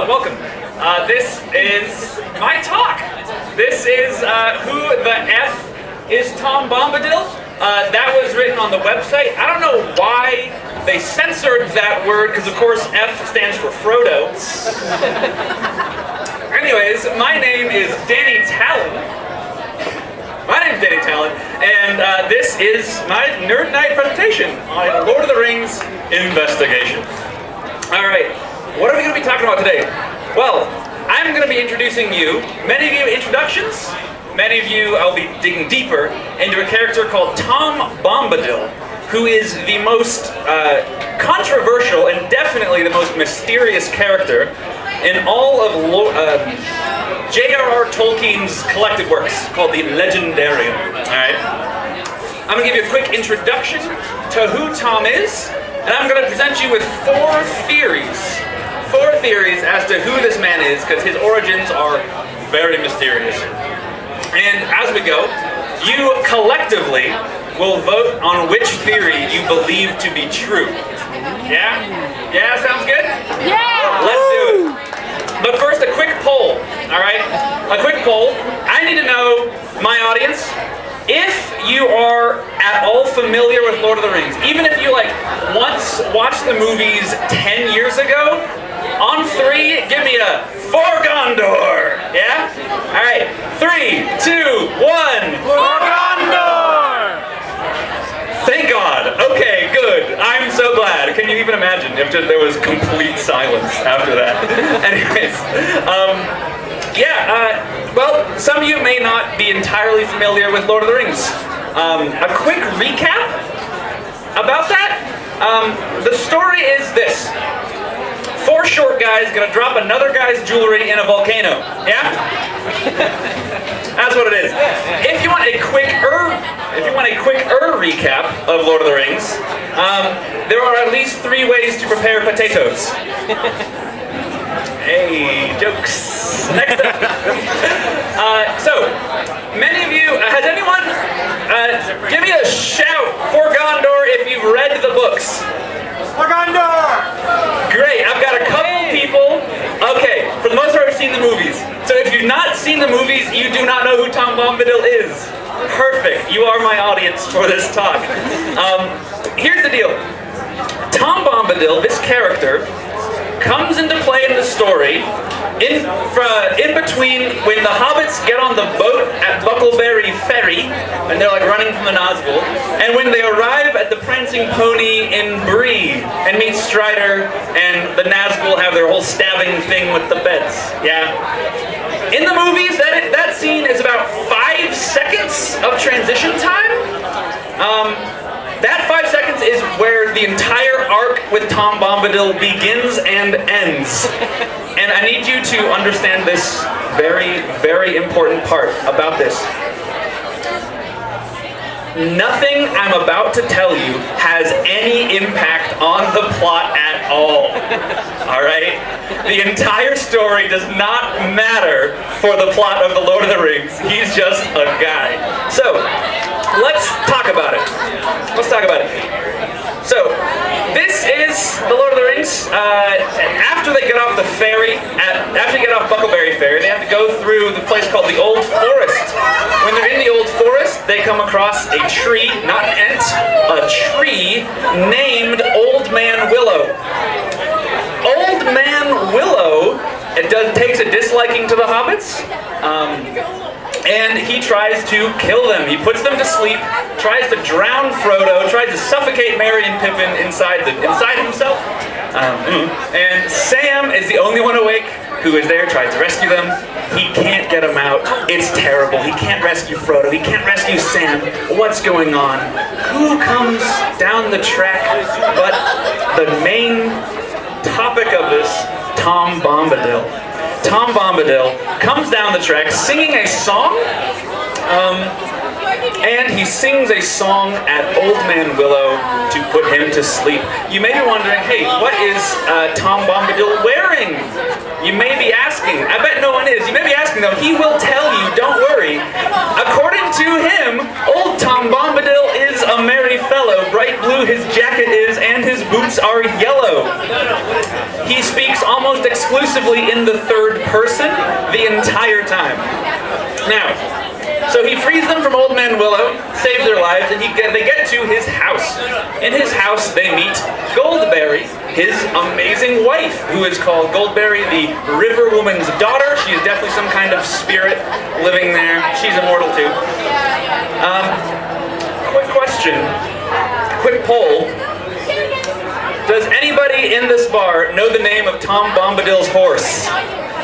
Welcome. This is my talk. This is Who the F is Tom Bombadil? That was written on the website. I don't know why they censored that word, because of course F stands for Frodo. Anyways, my name is Danny Talon. And this is my Nerd Night presentation on Lord of the Rings Investigation. Alright, what are we going to be talking about today? Well, I'm going to be introducing you, many of you introductions, many of you I'll be digging deeper into a character called Tom Bombadil, who is the most controversial and definitely the most mysterious character in all of J.R.R. Tolkien's collected works called the Legendarium. Alright? I'm going to give you a quick introduction to who Tom is, and I'm going to present you with four theories as to who this man is, because his origins are very mysterious. And as we go, you collectively will vote on which theory you believe to be true. Yeah? Yeah, sounds good? Yeah! Let's do it. But first, a quick poll, alright? A quick poll. I need to know, my audience, if you are at all familiar with Lord of the Rings, even if you once watched the movies 10 years ago, on three, give me a For Gondor! Yeah? Alright, 3, 2, 1, For Gondor! Thank God. Okay, good. I'm so glad. Can you even imagine if there was complete silence after that? Anyways, well, some of you may not be entirely familiar with Lord of the Rings. A quick recap about that. The story is this. 4 short guys gonna drop another guy's jewelry in a volcano. Yeah? That's what it is. If you want a quicker recap of Lord of the Rings, there are at least 3 ways to prepare potatoes. Hey, jokes. Next up. So, many of you, has anyone, give me a shout for Gondor if you've read the books. For Gondor! Great, I've got a couple people. Okay, for the most part, I've seen the movies. So if you've not seen the movies, you do not know who Tom Bombadil is. Perfect, you are my audience for this talk. Here's the deal. Tom Bombadil, this character, comes into play in the story in between when the hobbits get on the boat at Buckleberry Ferry, and they're running from the Nazgul, and when they arrive at the Prancing Pony in Bree and meet Strider, and the Nazgul have their whole stabbing thing with the beds. Yeah. In the movies, that scene is about 5 seconds of transition time. That 5 seconds is where the entire arc with Tom Bombadil begins and ends. And I need you to understand this very, very important part about this. Nothing I'm about to tell you has any impact on the plot at all. Alright? The entire story does not matter for the plot of The Lord of the Rings. He's just a guy. So, let's talk about it. So, this is The Lord of the Rings. After they get off the ferry, after they get off Buckleberry Ferry, they have to go through the place called the Old Forest. When they're in the Old Forest, they come across a tree, not an ent, a tree named Old Man Willow. Old Man Willow takes a disliking to the hobbits. And he tries to kill them. He puts them to sleep, tries to drown Frodo, tries to suffocate Merry and Pippin inside himself. And Sam is the only one awake who is there, tries to rescue them. He can't get them out. It's terrible. He can't rescue Frodo. He can't rescue Sam. What's going on? Who comes down the track but the main topic of this, Tom Bombadil. Tom Bombadil comes down the track singing a song, and he sings a song at Old Man Willow to put him to sleep. You may be wondering, hey, what is Tom Bombadil wearing? You may be asking. I bet no one is. You may be asking, though. He will tell you, don't worry. According to him, old Tom Bombadil is a merry fellow. Bright blue his jacket is, and his boots are yellow. He speaks almost exclusively in the third person the entire time. Now, so he frees them from Old Man Willow, saves their lives, and they get to his house. In his house, they meet Goldberry, his amazing wife, who is called Goldberry, the River Woman's daughter. She is definitely some kind of spirit living there. She's immortal too. Quick question, quick poll. Does anybody in this bar know the name of Tom Bombadil's horse?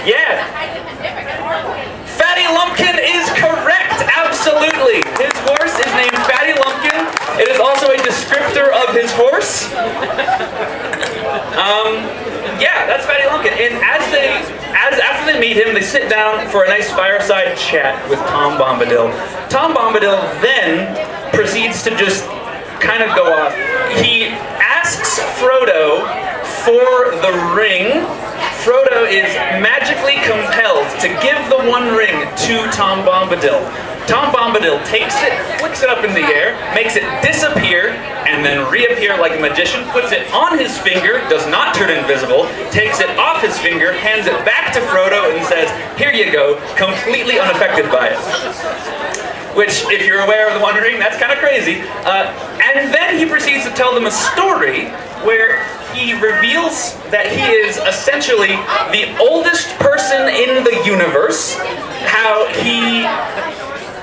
Yeah. Fatty Lumpkin is correct, absolutely. His horse is named Fatty Lumpkin. It is also a descriptor of his horse. Yeah, that's Fatty Lumpkin. And after they meet him, they sit down for a nice fireside chat with Tom Bombadil. Tom Bombadil then proceeds to just kind of go off. He asks Frodo for the ring. Frodo is magically compelled to give the One Ring to Tom Bombadil. Tom Bombadil takes it, flicks it up in the air, makes it disappear, and then reappear like a magician, puts it on his finger, does not turn invisible, takes it off his finger, hands it back to Frodo, and says, "Here you go," completely unaffected by it. Which, if you're aware of the One Ring, that's kind of crazy. And then he proceeds to tell them a story where he reveals that he is essentially the oldest person in the universe, how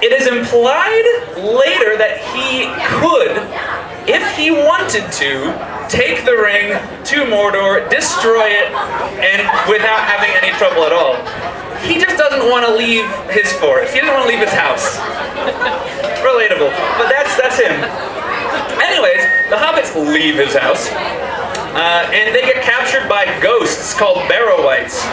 it is implied later that he could, if he wanted to, take the ring to Mordor, destroy it, and without having any trouble at all. He just doesn't want to leave his forest. He doesn't want to leave his house. Relatable, but that's him. Anyways, the hobbits leave his house, and they get captured by ghosts called barrow-wights.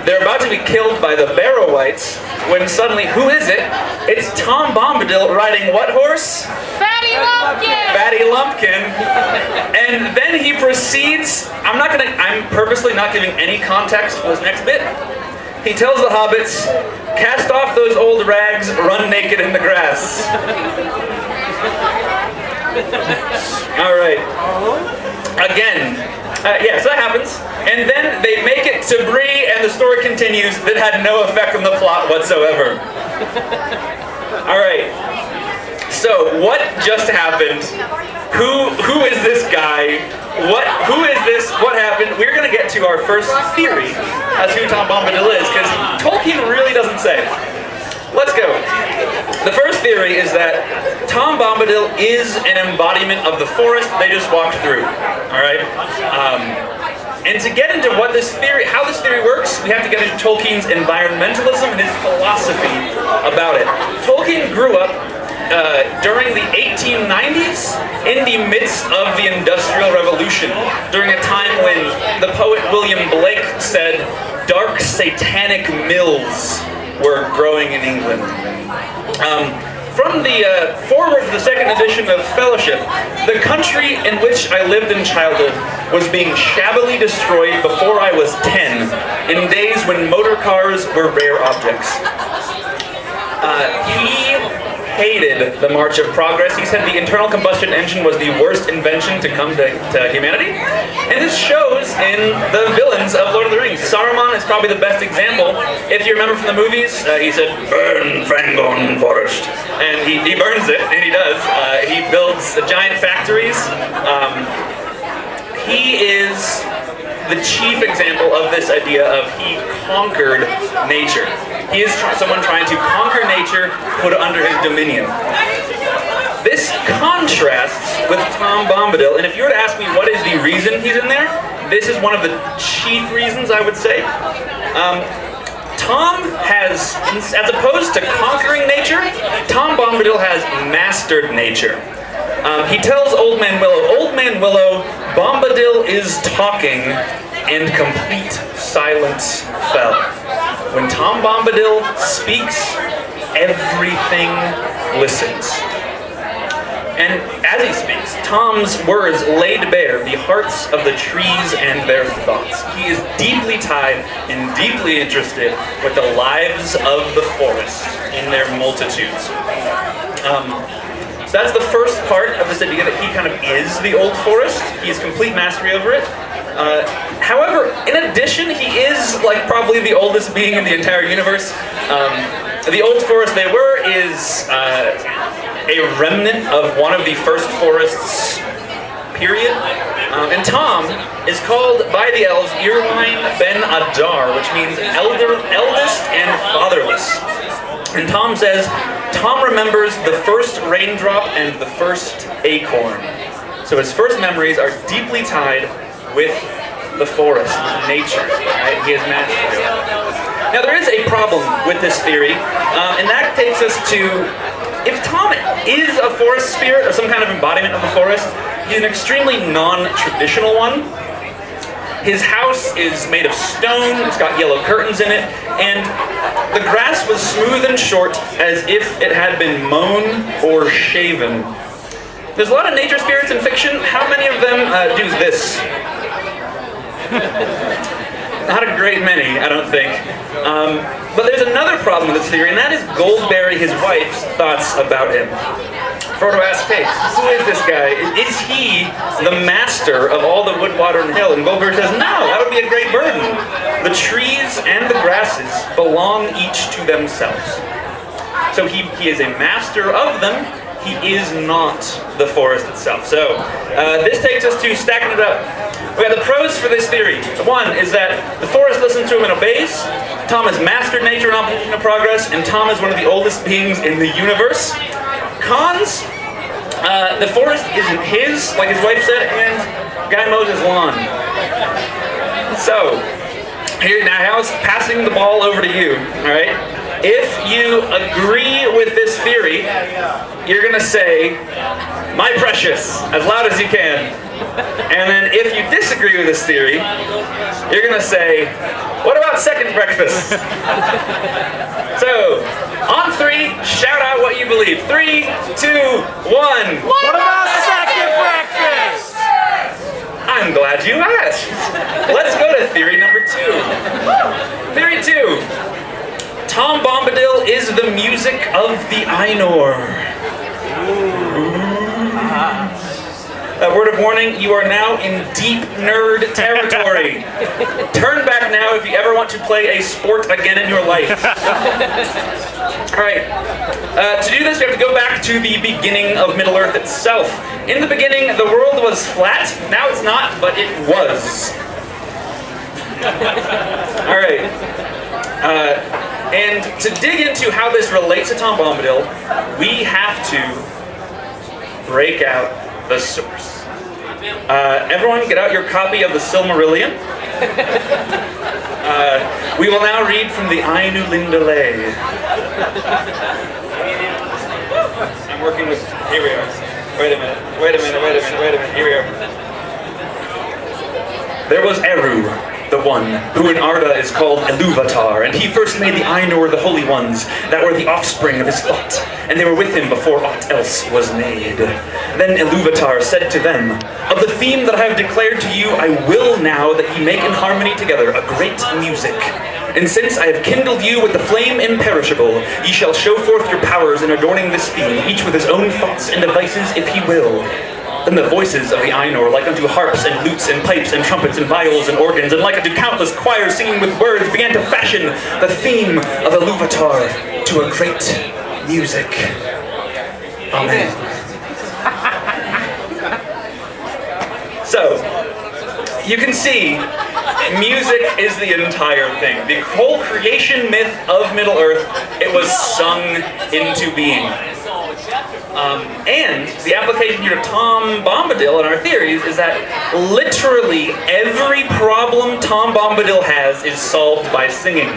They're about to be killed by the barrow-wights when suddenly, who is it? It's Tom Bombadil riding what horse? Fatty Lumpkin! Fatty Lumpkin. And then he proceeds, I'm purposely not giving any context for this next bit. He tells the hobbits, "Cast off those old rags, run naked in the grass." All right. Again, yes, that happens. And then they make it to Bree, and the story continues. That had no effect on the plot whatsoever. All right. So, what just happened? Who is this guy? Who is this? What happened? We're going to get to our first theory as who Tom Bombadil is, because Tolkien really doesn't say. Let's go. The first theory is that Tom Bombadil is an embodiment of the forest they just walked through. All right. And to get into how this theory works, we have to get into Tolkien's environmentalism and his philosophy about it. Tolkien grew up during the 1890s, in the midst of the Industrial Revolution, during a time when the poet William Blake said dark satanic mills were growing in England. From the forward to the second edition of Fellowship, the country in which I lived in childhood was being shabbily destroyed before I was 10, in days when motor cars were rare objects. He hated the March of Progress. He said the internal combustion engine was the worst invention to come to humanity. And this shows in the villains of Lord of the Rings. Saruman is probably the best example. If you remember from the movies, he said, "Burn Fangorn Forest." And he burns it, and he does. He builds giant factories. He is the chief example of this idea of he conquered nature. He is someone trying to conquer nature, put it under his dominion. This contrasts with Tom Bombadil, and if you were to ask me what is the reason he's in there, this is one of the chief reasons, I would say. Tom has, as opposed to conquering nature, Tom Bombadil has mastered nature. He tells Old Man Willow, Bombadil is talking, and complete silence fell. When Tom Bombadil speaks, everything listens. And as he speaks, Tom's words laid bare the hearts of the trees and their thoughts. He is deeply tied and deeply interested with the lives of the forest in their multitudes. So that's the first part of this idea that he kind of is the old forest. He has complete mastery over it. However, in addition, he is like probably the oldest being in the entire universe. The old forest they were is a remnant of one of the first forests, period. And Tom is called by the elves Irwine Ben Adar, which means eldest and fatherless. And Tom says, Tom remembers the first raindrop and the first acorn. So his first memories are deeply tied with the forest, with nature. Right? He has mastered it. Now there is a problem with this theory, and that takes us to, if Tom is a forest spirit or some kind of embodiment of the forest, he's an extremely non-traditional one. His house is made of stone, it's got yellow curtains in it, and the grass was smooth and short as if it had been mown or shaven. There's a lot of nature spirits in fiction. How many of them do this? Not a great many, I don't think. But there's another problem with this theory, and that is Goldberry, his wife's thoughts about him. Frodo asks, hey, who is this guy? Is he the master of all the wood, water, and hill? And Goldberry says, no, that would be a great burden. The trees and the grasses belong each to themselves. So he is a master of them. He is not the forest itself. So this takes us to stacking it up. We have the pros for this theory. One is that the forest listens to him and obeys. Tom has mastered nature and opposition of progress, and Tom is one of the oldest beings in the universe. Cons, the forest isn't his, like his wife said, and Guy mows his lawn. So, here now, how's passing the ball over to you, all right? If you agree with this theory, you're gonna say, my precious, as loud as you can. And then if you disagree with this theory, you're gonna say, what about second breakfast? So, on three, shout out what you believe. 3, 2, 1. What about second breakfast? I'm glad you asked. Let's go to theory number 2. Theory 2. Tom Bombadil is the music of the Ainur. A word of warning, you are now in deep nerd territory. Turn back now if you ever want to play a sport again in your life. Alright, to do this we have to go back to the beginning of Middle-earth itself. In the beginning, the world was flat. Now it's not, but it was. Alright. And to dig into how this relates to Tom Bombadil, we have to break out the source. Everyone get out your copy of the Silmarillion. We will now read from the Ainu Lindale. I'm working with, here we are. Wait a minute, here we are. There was Eru, the one, who in Arda is called Iluvatar, and he first made the Ainur the holy ones, that were the offspring of his thought, and they were with him before aught else was made. Then Iluvatar said to them, of the theme that I have declared to you, I will now that ye make in harmony together a great music. And since I have kindled you with the flame imperishable, ye shall show forth your powers in adorning this theme, each with his own thoughts and devices if he will. Then the voices of the Ainur, like unto harps and lutes and pipes and trumpets and viols and organs, and like unto countless choirs singing with words, began to fashion the theme of Iluvatar to a great music. Amen. So, you can see, music is the entire thing. The whole creation myth of Middle-earth, it was sung into being. And the application here to Tom Bombadil in our theories is that literally every problem Tom Bombadil has is solved by singing.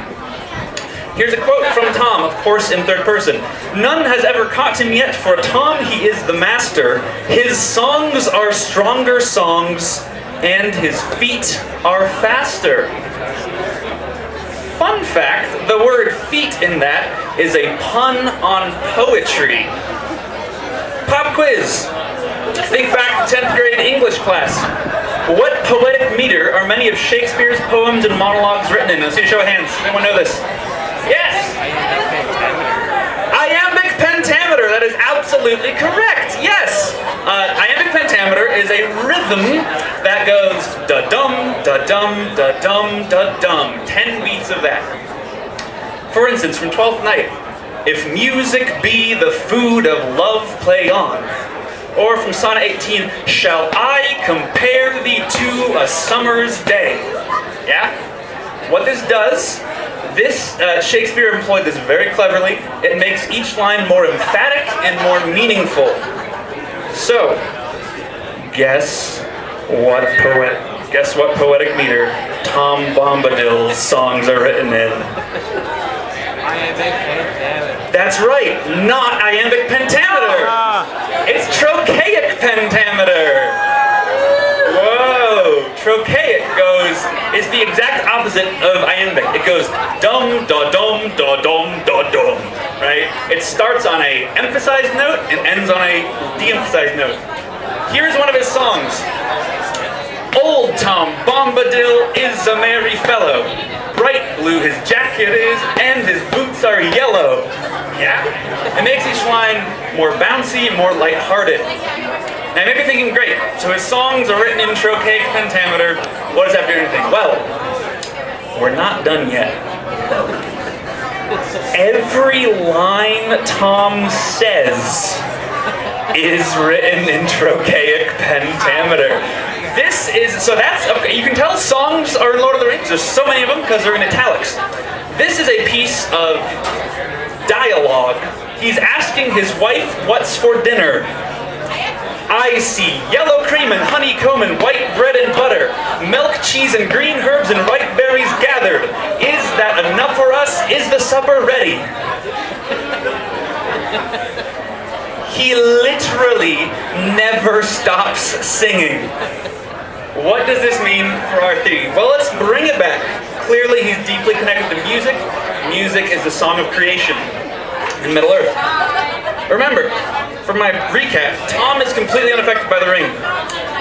Here's a quote from Tom, of course in third person. None has ever caught him yet, for Tom he is the master. His songs are stronger songs, and his feet are faster. Fun fact, the word feet in that is a pun on poetry. Pop quiz. Think back to 10th grade English class. What poetic meter are many of Shakespeare's poems and monologues written in? Let's see a show of hands. Anyone know this? Yes! Iambic pentameter. That is absolutely correct. Yes. Iambic pentameter is a rhythm that goes da-dum, da-dum, da-dum, da-dum. 10 beats of that. For instance, from 12th Night, if music be the food of love, play on. Or from Sonnet 18, shall I compare thee to a summer's day? Yeah? What this does, Shakespeare employed this very cleverly. It makes each line more emphatic and more meaningful. So, guess what poetic meter Tom Bombadil's songs are written in? Iambic pentameter. That's right, not iambic pentameter. It's trochaic pentameter. Whoa, trochaic is the exact opposite of iambic. It goes dum da dum da dum da dum. Right? It starts on a emphasized note and ends on a de-emphasized note. Here's one of his songs. Old Tom Bombadil is a merry fellow. Bright blue his jacket is, and his boots are yellow. Yeah? It makes each line more bouncy, more lighthearted. Now you may be thinking, great, so his songs are written in trochaic pentameter. What does that do anything? Well, we're not done yet. Every line Tom says is written in trochaic pentameter. Okay, you can tell songs are in Lord of the Rings. There's so many of them because they're in italics. This is a piece of dialogue. He's asking his wife, what's for dinner? I see yellow cream and honeycomb and white bread and butter, milk, cheese, and green herbs and ripe berries gathered. Is that enough for us? Is the supper ready? He literally never stops singing. What does this mean for our theory? Well, let's bring it back. Clearly, he's deeply connected to music. Music is the song of creation in Middle-earth. Remember, for my recap, Tom is completely unaffected by the ring.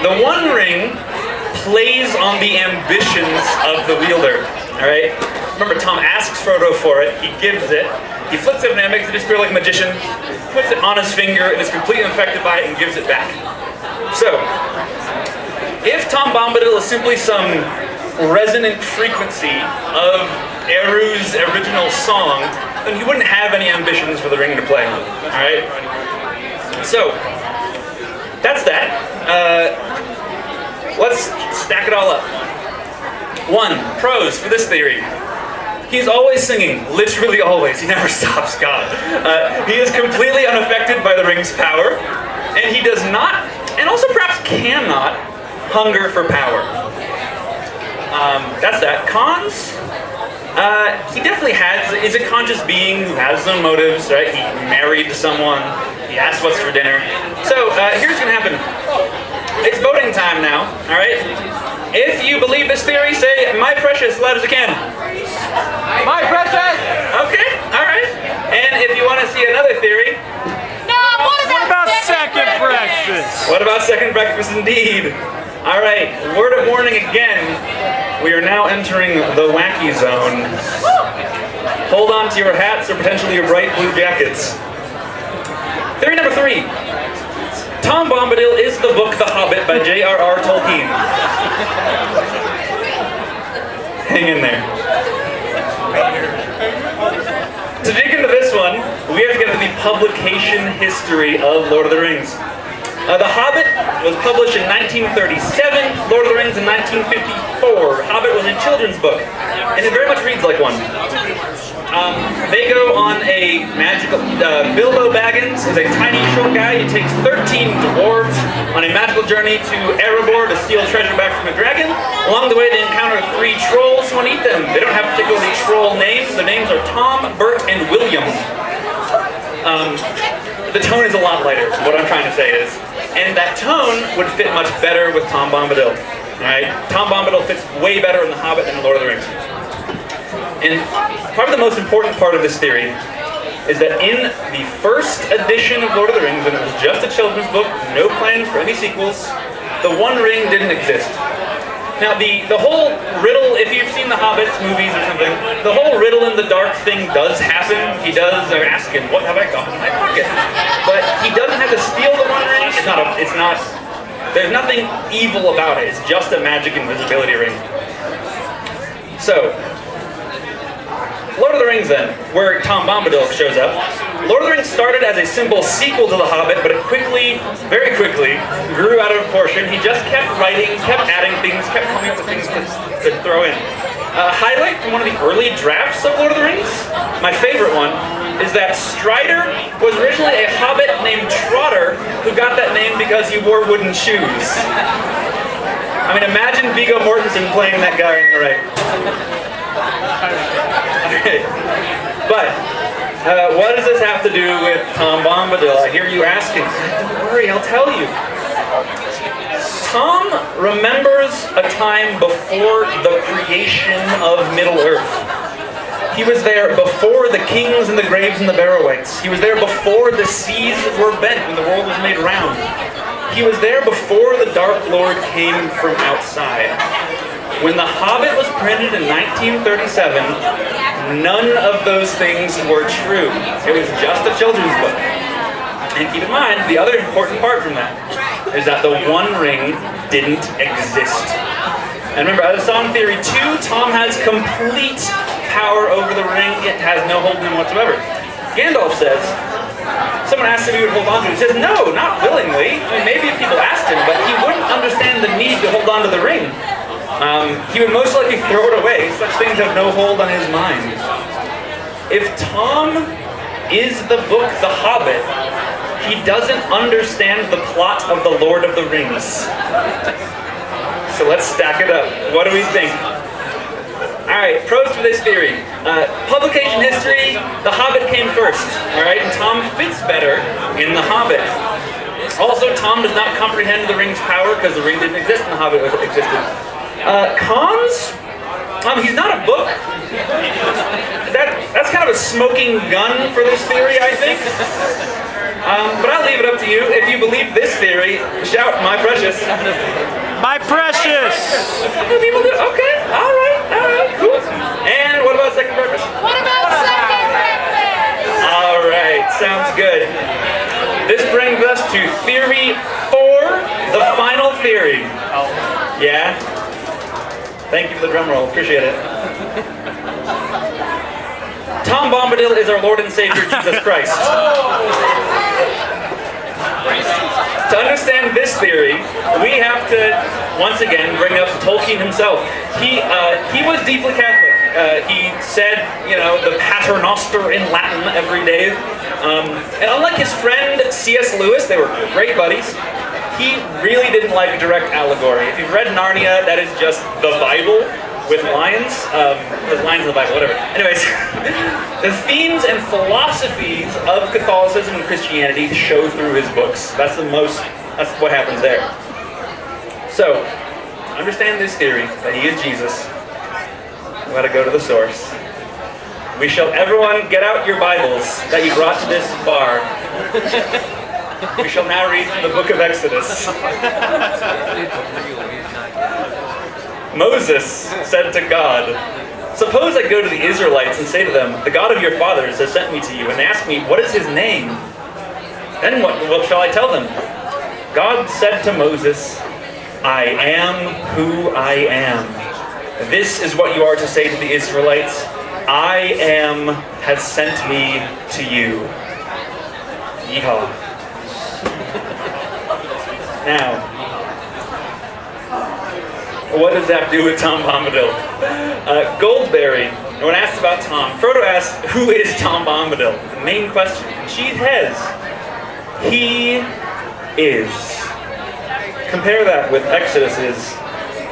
The One Ring plays on the ambitions of the wielder. All right? Remember, Tom asks Frodo for it. He gives it. He flips it and makes it disappear like a magician, puts it on his finger, and is completely unaffected by it and gives it back. So, if Tom Bombadil is simply some resonant frequency of Eru's original song, then he wouldn't have any ambitions for the ring to play on. Alright? So, that's that. Let's stack it all up. 1, pros for this theory. He's always singing, literally always. He never stops, God. He is completely unaffected by the ring's power, and he does not, and also perhaps cannot, hunger for power. That's that. Cons? He definitely is a conscious being who has his own motives, right? He married someone, he asked what's for dinner. So, here's what's gonna happen. It's voting time now, alright? If you believe this theory, say, my precious, loud as you can. My precious! Okay, alright. And if you want to see another theory, What about second breakfast? what about second breakfast indeed? Alright, word of warning again. We are now entering the wacky zone. Hold on to your hats or potentially your bright blue jackets. Theory number 3. Tom Bombadil is the book The Hobbit by J.R.R. Tolkien. Hang in there. To dig into this one, we have to get into the publication history of Lord of the Rings. The Hobbit was published in 1937, Lord of the Rings in 1954. Hobbit was a children's book, and it very much reads like one. They go on a magical... Bilbo Baggins is a tiny, short guy. He takes 13 dwarves on a magical journey to Erebor to steal treasure back from a dragon. Along the way, they encounter 3 trolls who want to eat them. They don't have particularly troll names. Their names are Tom, Bert, and William. The tone is a lot lighter, what I'm trying to say is. And that tone would fit much better with Tom Bombadil. Alright? Tom Bombadil fits way better in The Hobbit than in Lord of the Rings. And probably the most important part of this theory is that in the first edition of Lord of the Rings, when it was just a children's book, no plans for any sequels, the One Ring didn't exist. Now, the whole riddle, if you've seen the Hobbit movies or something, the whole riddle in the dark thing does happen. He does, they're asking, what have I got in my pocket? But he doesn't have to steal the One Ring. There's nothing evil about it. It's just a magic invisibility ring. So, Lord of the Rings then, where Tom Bombadil shows up. Lord of the Rings started as a simple sequel to The Hobbit, but it quickly, very quickly, grew out of proportion. He just kept writing, kept adding things, kept coming up with things to throw in. A highlight from one of the early drafts of Lord of the Rings, my favorite one, is that Strider was originally a hobbit named Trotter, who got that name because he wore wooden shoes. I mean, imagine Viggo Mortensen playing that guy on the right. Okay. But, what does this have to do with Tom Bombadil? I hear you asking. Don't worry, I'll tell you. Tom remembers a time before the creation of Middle-earth. He was there before the kings and the graves and the barrow-wights. He was there before the seas were bent when the world was made round. He was there before the Dark Lord came from outside. When The Hobbit was printed in 1937, none of those things were true. It was just a children's book. And keep in mind, the other important part from that is that the One Ring didn't exist. And remember, as I saw in Theory 2, Tom has complete power over the ring. It has no hold in him whatsoever. Gandalf says, someone asked if he would hold on to it. He says, no, not willingly. I mean, maybe if people asked him, but he wouldn't understand the need to hold on to the ring. He would most likely throw it away. Such things have no hold on his mind. If Tom is the book The Hobbit, he doesn't understand the plot of The Lord of the Rings. So let's stack it up. What do we think? Alright, pros for this theory. Publication history, The Hobbit came first. Alright, and Tom fits better in The Hobbit. Also, Tom does not comprehend the ring's power because the ring didn't exist and The Hobbit existed. Cons? He's not a book. That's kind of a smoking gun for this theory, I think. But I'll leave it up to you. If you believe this theory, shout, my precious. My precious! People do? Okay, alright, cool. And what about second purpose? What about second breakfast? Alright, sounds good. This brings us to theory 4, the final theory. Yeah? Thank you for the drum roll, appreciate it. Tom Bombadil is our Lord and Savior, Jesus Christ. To understand this theory, we have to, once again, bring up Tolkien himself. He was deeply Catholic. He said, the Pater Noster in Latin every day. And unlike his friend C.S. Lewis, they were great buddies, he really didn't like direct allegory. If you've read Narnia, that is just the Bible with lions. There's lions in the Bible, whatever. Anyways, the themes and philosophies of Catholicism and Christianity show through his books. That's what happens there. So, understand this theory, that he is Jesus. We gotta go to the source. Everyone get out your Bibles that you brought to this bar. We shall now read from the book of Exodus. Moses said to God, suppose I go to the Israelites and say to them, the God of your fathers has sent me to you, and they ask me, what is his name? Then what shall I tell them? God said to Moses, I am who I am. This is what you are to say to the Israelites, I am has sent me to you. Yeehaw. Now, what does that do with Tom Bombadil? Goldberry, when asked about Tom, Frodo asked, who is Tom Bombadil? The main question. She has. He is. Compare that with Exodus's,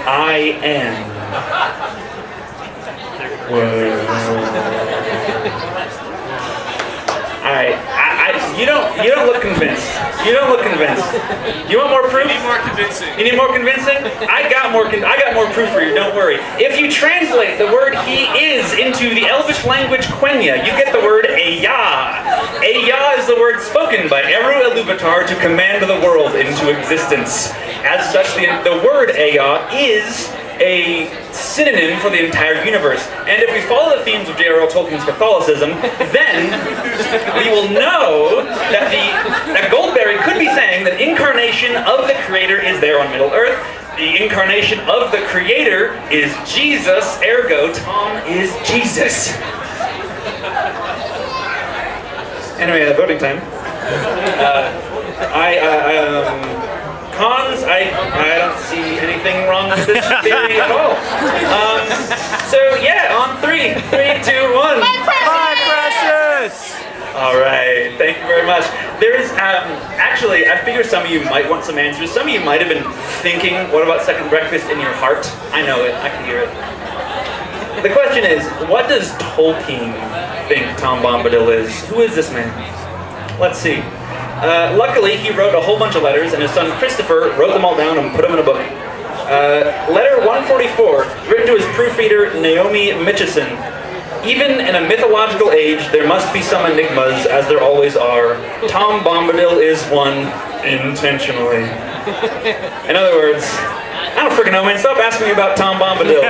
I am. Alright, you don't look convinced. You don't look convinced. You want more proof? You need more convincing. You need more convincing? I got more proof for you, don't worry. If you translate the word he is into the Elvish language Quenya, you get the word Eya. Eya is the word spoken by Eru Iluvatar to command the world into existence. As such, the word Eya is a synonym for the entire universe. And if we follow the themes of J.R.R. Tolkien's Catholicism, then we will know that Goldberry could be saying that incarnation of the Creator is there on Middle-earth. The incarnation of the Creator is Jesus, ergo Tom is Jesus. Anyway, voting time. Cons, I don't see anything wrong with this theory at all. So yeah, on 3, 2, 1. My precious! All right, thank you very much. There is, actually, I figure some of you might want some answers. Some of you might have been thinking, what about second breakfast in your heart? I know it, I can hear it. The question is, what does Tolkien think Tom Bombadil is? Who is this man? Let's see. Luckily, he wrote a whole bunch of letters, and his son Christopher wrote them all down and put them in a book. Letter 144, written to his proofreader Naomi Mitchison. Even in a mythological age, there must be some enigmas, as there always are. Tom Bombadil is one, intentionally. In other words, I don't freaking know, man. Stop asking me about Tom Bombadil.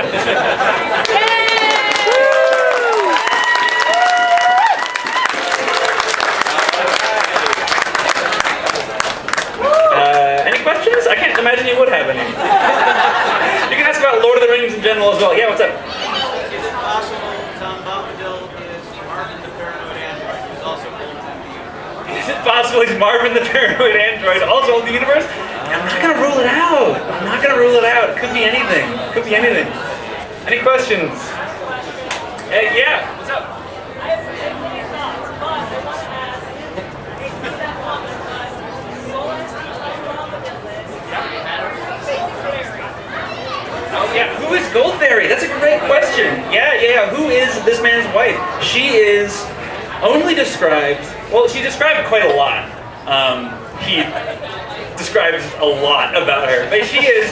Any questions? I can't imagine you would have any. You can ask about Lord of the Rings in general as well. Yeah, what's up? Is it possible Tom Bombadil is Marvin the paranoid android, who's also old in the universe? Is it possible he's Marvin the paranoid android, also old in the universe? I'm not gonna rule it out. I'm not gonna rule it out. It could be anything. Could be anything. Any questions? Yeah, what's up? Oh yeah, who is Goldberry? That's a great question. Yeah. Who is this man's wife? She is only described, well, she described quite a lot. He describes a lot about her. But she is,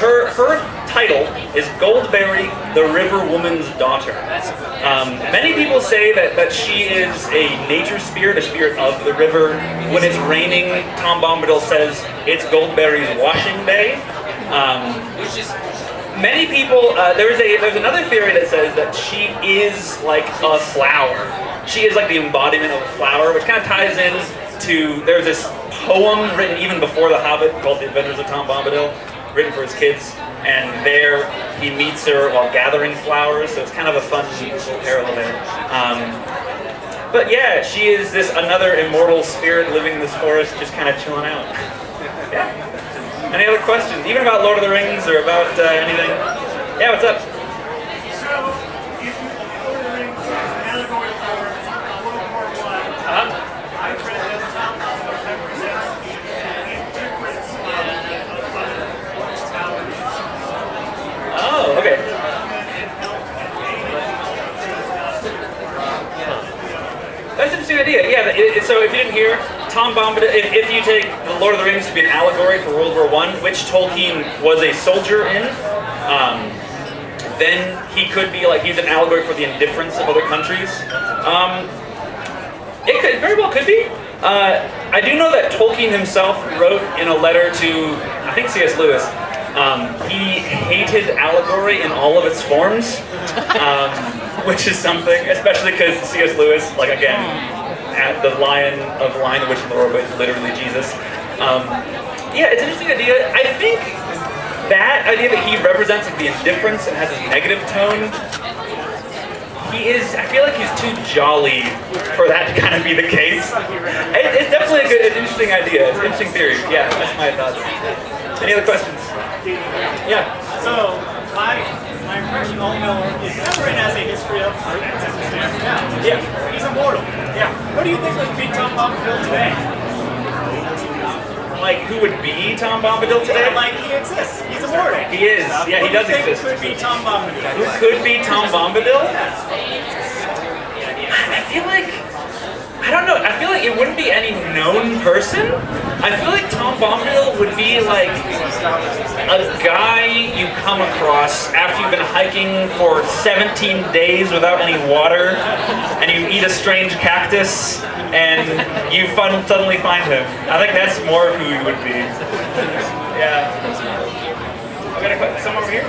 her title is Goldberry, the River Woman's daughter. Many people say that she is a nature spirit, a spirit of the river. When it's raining, Tom Bombadil says it's Goldberry's washing day. Which is... Many people, there's another theory that says that she is like a flower. She is like the embodiment of a flower, which kind of ties in to, there's this poem written even before The Hobbit called The Adventures of Tom Bombadil, written for his kids, and there he meets her while gathering flowers, so it's kind of a fun little parallel there. But yeah, she is this another immortal spirit living in this forest, just kind of chilling out. Yeah. Any other questions? Even about Lord of the Rings or about anything? Yeah, what's up? So, if you Lord of the Rings is an allegory for World War I, I read that Tom Bombadil represents the indifference of other towers. Oh, okay. That's an interesting idea. Yeah, so if you didn't hear, Tom Bombadil, if you take the Lord of the Rings to be an allegory for World War I, which Tolkien was a soldier in, then he could be like, he's an allegory for the indifference of other countries. It could, very well could be. I do know that Tolkien himself wrote in a letter to, I think C.S. Lewis, he hated allegory in all of its forms, which is something, especially because C.S. Lewis, like again, the Lion of the Lion, the Witch, and the Wardrobe is literally Jesus. Yeah, it's an interesting idea. I think that idea that he represents like, the indifference and has this negative tone, I feel like he's too jolly for that to kind of be the case. It's definitely an interesting idea. It's an interesting theory. Yeah, that's my thoughts. Any other questions? Yeah. So, my impression of Miller is never in as a history of art as it stands now. Yeah. He's immortal. Yeah. What do you think would be Tom Bombadil today? Like, who would be Tom Bombadil today? Like, he exists. He's immortal. He is. Yeah, he does exist. Who could be Tom Bombadil? Who could be Tom Bombadil? I feel like, I don't know, I feel like it wouldn't be any known person. I feel like Tom Bombadil would be like a guy you come across after you've been hiking for 17 days without any water, and you eat a strange cactus, and you suddenly find him. I think that's more of who he would be. Yeah. We got some over here.